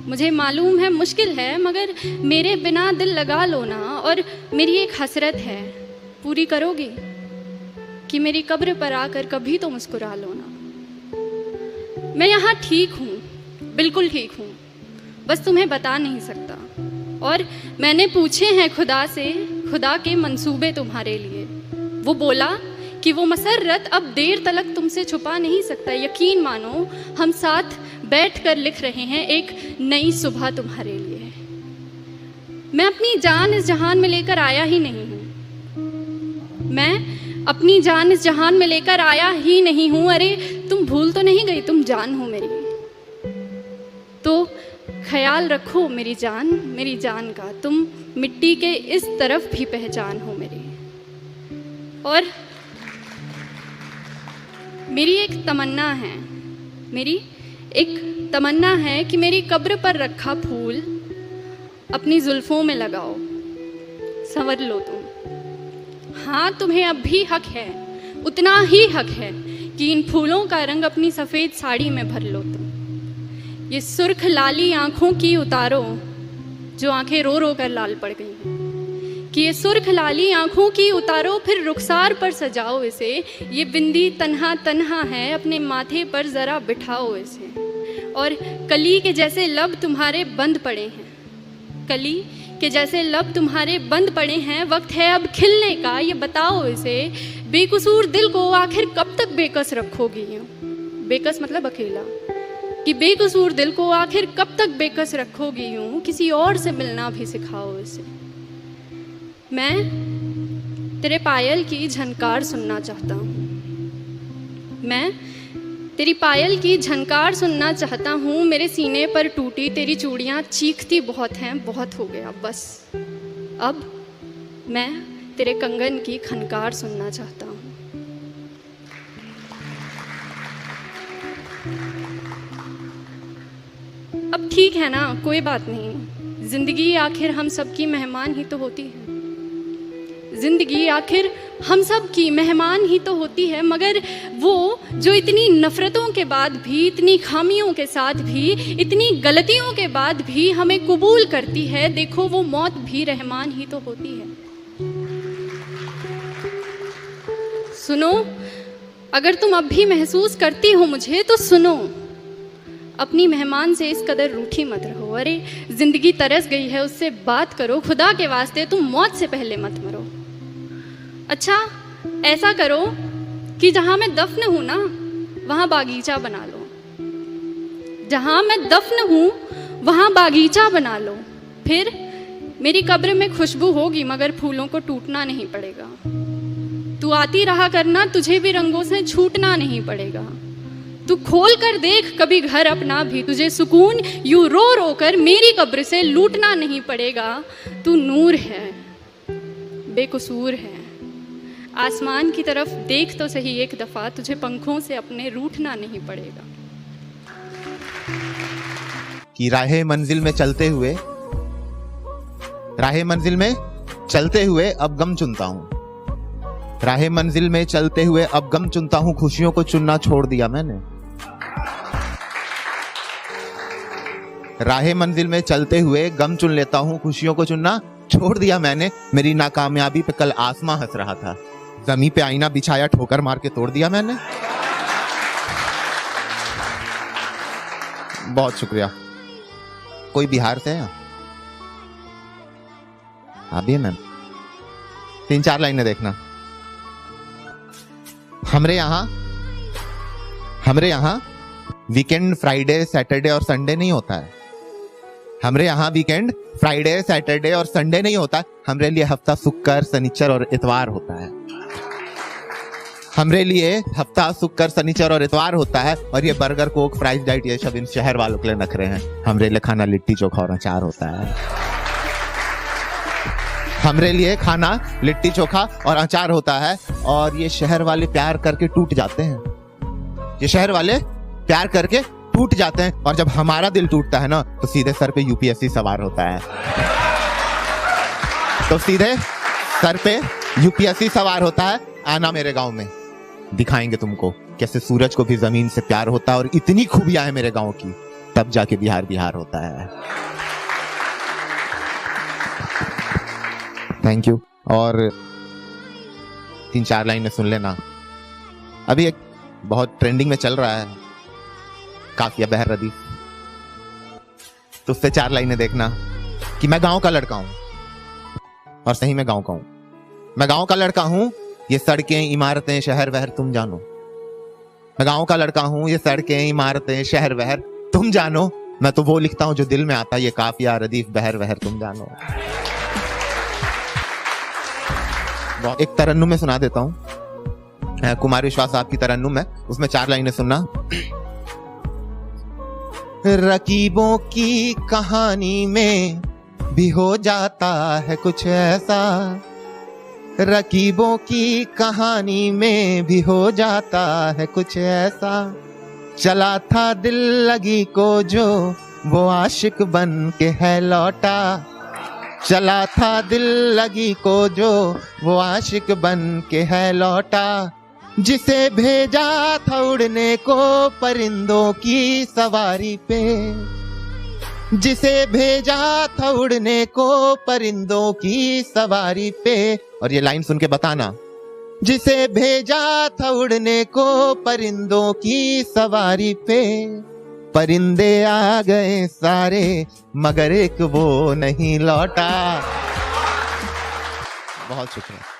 मुझे मालूम है मुश्किल है, मगर मेरे बिना दिल लगा लो ना। और मेरी एक हसरत है, पूरी करोगी कि मेरी कब्र पर आकर कभी तो मुस्कुरा लो ना। मैं यहाँ ठीक हूँ, बिल्कुल ठीक हूँ, बस तुम्हें बता नहीं सकता। और मैंने पूछे हैं खुदा से, खुदा के मंसूबे तुम्हारे लिए। वो बोला कि वो मसर्रत अब देर तलक तुमसे छुपा नहीं सकता। यकीन मानो, हम साथ बैठकर लिख रहे हैं एक नई सुबह तुम्हारे लिए। मैं अपनी जान इस जहान में लेकर आया ही नहीं हूँ। मैं अपनी जान इस जहान में लेकर आया ही नहीं हूँ। अरे तुम भूल तो नहीं गई, तुम जान हो मेरी। तो ख्याल रखो मेरी जान का। तुम मिट्टी के इस तरफ भी पहचान हो मेरी। और मेरी एक तमन्ना है कि मेरी कब्र पर रखा फूल अपनी जुल्फों में लगाओ, संवर लो तुम। हाँ, तुम्हें अब भी हक है, उतना ही हक है कि इन फूलों का रंग अपनी सफ़ेद साड़ी में भर लो तुम। ये सुर्ख लाली आँखों की उतारो, जो आँखें रो रो कर लाल पड़ गई हैं। कि ये सुर्ख लाली आँखों की उतारो, फिर रुखसार पर सजाओ इसे। ये बिंदी तन्हा तन्हा है, अपने माथे पर ज़रा बिठाओ इसे। और कली के जैसे लब तुम्हारे बंद पड़े हैं, कली के जैसे लब तुम्हारे बंद पड़े हैं। वक्त है अब खिलने का, ये बताओ इसे। बेकसूर दिल को आखिर कब तक बेकस रखोगी यूँ? बेकस मतलब अकेला। कि बेकसूर दिल को आखिर कब तक बेकस रखोगी यूँ? किसी और से मिलना भी सिखाओ इसे। मैं तेरे पायल की झनकार सुनना चाहता हूँ। मैं तेरी पायल की झनकार सुनना चाहता हूँ। मेरे सीने पर टूटी तेरी चूड़ियाँ चीखती बहुत हैं, बहुत हो गया बस। अब मैं तेरे कंगन की खनकार सुनना चाहता हूँ। अब ठीक है ना, कोई बात नहीं। जिंदगी आखिर हम सब की मेहमान ही तो होती है। जिंदगी आखिर हम सब की मेहमान ही तो होती है। मगर वो जो इतनी नफरतों के बाद भी, इतनी खामियों के साथ भी, इतनी गलतियों के बाद भी हमें कबूल करती है, देखो वो मौत भी रहमान ही तो होती है। सुनो, अगर तुम अब भी महसूस करती हो मुझे तो सुनो। अपनी मेहमान से इस कदर रूठी मत रहो। अरे जिंदगी तरस गई है, उससे बात करो। खुदा के वास्ते तुम मौत से पहले मत मरो। अच्छा ऐसा करो कि जहाँ मैं दफन हूँ ना, वहाँ बागीचा बना लो। जहाँ मैं दफन हूँ वहाँ बागीचा बना लो। फिर मेरी कब्र में खुशबू होगी, मगर फूलों को टूटना नहीं पड़ेगा। तू आती रहा करना, तुझे भी रंगों से छूटना नहीं पड़ेगा। तू खोल कर देख कभी घर अपना भी, तुझे सुकून यूं रो रो कर मेरी कब्र से लूटना नहीं पड़ेगा। तू नूर है, बेकसूर है। आसमान की तरफ देख तो सही एक दफा, तुझे पंखों से अपने रूठना नहीं पड़ेगा। कि राहे मंजिल में चलते हुए अब गम चुनता हूँ। राहे मंजिल में चलते हुए अब गम चुनता हूँ। खुशियों को चुनना छोड़ दिया मैंने। राहे मंजिल में चलते हुए गम चुन लेता हूँ, खुशियों को चुनना छोड़ दिया मैंने। मेरी नाकामयाबी पे कल आसमां हंस रहा था, जमीन पे आईना बिछाया, ठोकर मार के तोड़ दिया मैंने। बहुत शुक्रिया। कोई बिहार से है? आप भी है मैम? 3-4 लाइनें देखना। हमरे यहाँ वीकेंड फ्राइडे सैटरडे और संडे नहीं होता है। हमरे यहाँ वीकेंड फ्राइडे सैटरडे और संडे नहीं होता है। हमरे लिए हफ्ता शुक्र शनिचर और इतवार होता है। हमरे लिए हफ्ता शुक्र शनिचर और इतवार होता है। और ये बर्गर कोक फ्राइज डाइट ये सब इन शहर वालों के लिए नखरे हैं। हमरे लिए खाना लिट्टी चोखा और अचार होता है। हमरे लिए खाना लिट्टी चोखा और अचार होता है। और ये शहर वाले प्यार करके टूट जाते हैं। ये शहर वाले प्यार करके टूट जाते हैं। और जब हमारा दिल टूटता है ना, तो सीधे सर पे यूपीएससी सवार होता है। तो सीधे सर पे यूपीएससी सवार होता है। आना मेरे गांव में, दिखाएंगे तुमको कैसे सूरज को भी जमीन से प्यार होता है। और इतनी खूबियां है मेरे गांव की तब जाके बिहार बिहार होता है। Thank you. और 3-4 लाइनें सुन लेना। अभी एक बहुत ट्रेंडिंग में चल रहा है काफिया बहर रदीफ, तो उससे 4 लाइनें देखना कि मैं गांव का लड़का हूं, और सही में गांव का हूं। मैं गांव का लड़का हूं, ये सड़कें इमारतें शहर वहर तुम जानो। मैं गांव का लड़का हूं, ये सड़कें इमारतें शहर वहर तुम जानो। मैं तो वो लिखता हूं जो दिल में आता, ये काफिया रदीफ बहर वहर तुम जानो। एक तरन्नुम में सुना देता हूं, कुमार विश्वास साहब की तरन्नुम है, उसमें 4 लाइनें सुनना। रकीबों की कहानी में भी हो जाता है कुछ ऐसा, रकीबों की कहानी में भी हो जाता है कुछ ऐसा। चला था दिल लगी को जो वो आशिक बन के है लौटा, चला था दिल लगी को जो वो आशिक बन के है लौटा। जिसे भेजा था उड़ने को परिंदों की सवारी पे, जिसे भेजा था उड़ने को परिंदों की सवारी पे। और ये लाइन सुन के बताना, जिसे भेजा था उड़ने को परिंदों की सवारी पे। परिंदे आ गए सारे मगर एक वो नहीं लौटा। बहुत शुक्रिया।